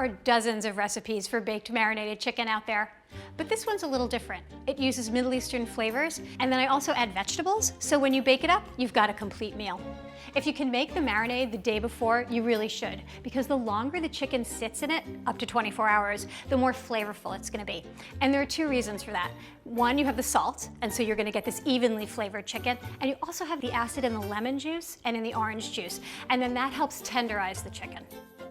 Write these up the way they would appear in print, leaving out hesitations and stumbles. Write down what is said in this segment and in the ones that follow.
are dozens of recipes for baked marinated chicken out there, but this one's a little different. It uses Middle Eastern flavors, and then I also add vegetables, so when you bake it up, you've got a complete meal. If you can make the marinade the day before, you really should, because the longer the chicken sits in it, up to 24 hours, the more flavorful it's gonna be. And there are two reasons for that. One, you have the salt, and so you're gonna get this evenly flavored chicken, and you also have the acid in the lemon juice and in the orange juice, and then that helps tenderize the chicken.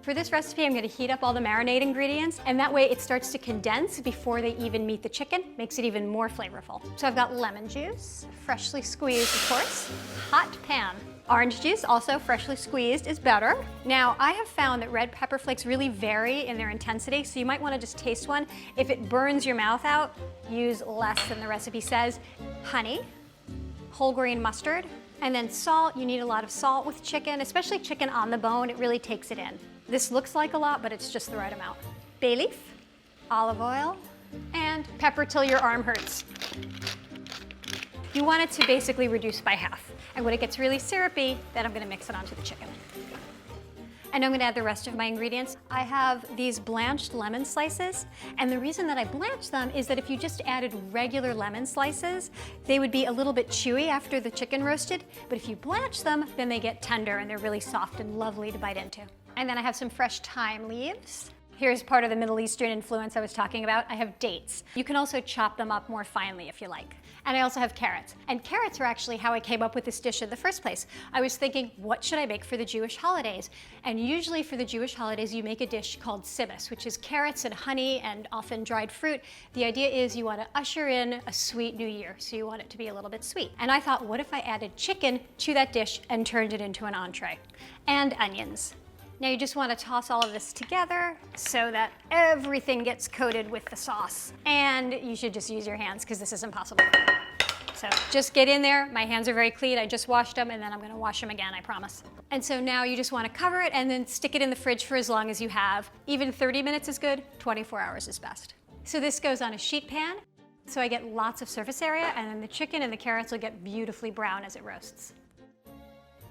For this recipe, I'm gonna heat up all the marinade ingredients, and that way it starts to condense before they even meet the chicken, makes it even more flavorful. So I've got lemon juice, freshly squeezed, of course, hot pan. Orange juice, also freshly squeezed, is better. Now, I have found that red pepper flakes really vary in their intensity, so you might wanna just taste one. If it burns your mouth out, use less than the recipe says. Honey, whole grain mustard, and then salt. You need a lot of salt with chicken, especially chicken on the bone. It really takes it in. This looks like a lot, but it's just the right amount. Bay leaf, olive oil, and pepper till your arm hurts. You want it to basically reduce by half. And when it gets really syrupy, then I'm gonna mix it onto the chicken. And I'm gonna add the rest of my ingredients. I have these blanched lemon slices, and the reason that I blanch them is that if you just added regular lemon slices, they would be a little bit chewy after the chicken roasted, but if you blanch them, then they get tender and they're really soft and lovely to bite into. And then I have some fresh thyme leaves. Here's part of the Middle Eastern influence I was talking about. I have dates. You can also chop them up more finely if you like. And I also have carrots. And carrots are actually how I came up with this dish in the first place. I was thinking, what should I make for the Jewish holidays? And usually for the Jewish holidays, you make a dish called simmus, which is carrots and honey and often dried fruit. The idea is you want to usher in a sweet new year, so you want it to be a little bit sweet. And I thought, what if I added chicken to that dish and turned it into an entree? And onions. Now you just want to toss all of this together so that everything gets coated with the sauce. And you should just use your hands because this is impossible. So just get in there. My hands are very clean. I just washed them and then I'm going to wash them again, I promise. And so now you just want to cover it and then stick it in the fridge for as long as you have. Even 30 minutes is good, 24 hours is best. So this goes on a sheet pan, so I get lots of surface area, and then the chicken and the carrots will get beautifully brown as it roasts.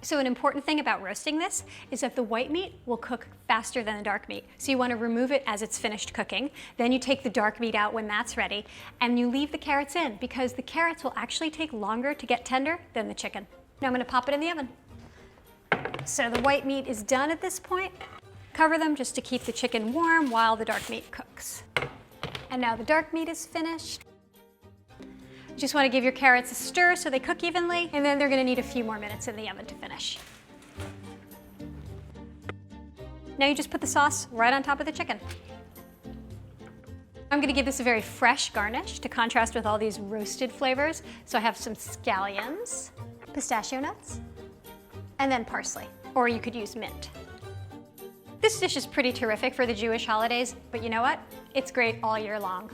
So an important thing about roasting this is that the white meat will cook faster than the dark meat. So you want to remove it as it's finished cooking. Then you take the dark meat out when that's ready, and you leave the carrots in because the carrots will actually take longer to get tender than the chicken. Now I'm going to pop it in the oven. So the white meat is done at this point. Cover them just to keep the chicken warm while the dark meat cooks. And now the dark meat is finished. You just want to give your carrots a stir so they cook evenly, and then they're going to need a few more minutes in the oven to finish. Now you just put the sauce right on top of the chicken. I'm going to give this a very fresh garnish to contrast with all these roasted flavors. So I have some scallions, pistachio nuts, and then parsley, or you could use mint. This dish is pretty terrific for the Jewish holidays, but you know what? It's great all year long.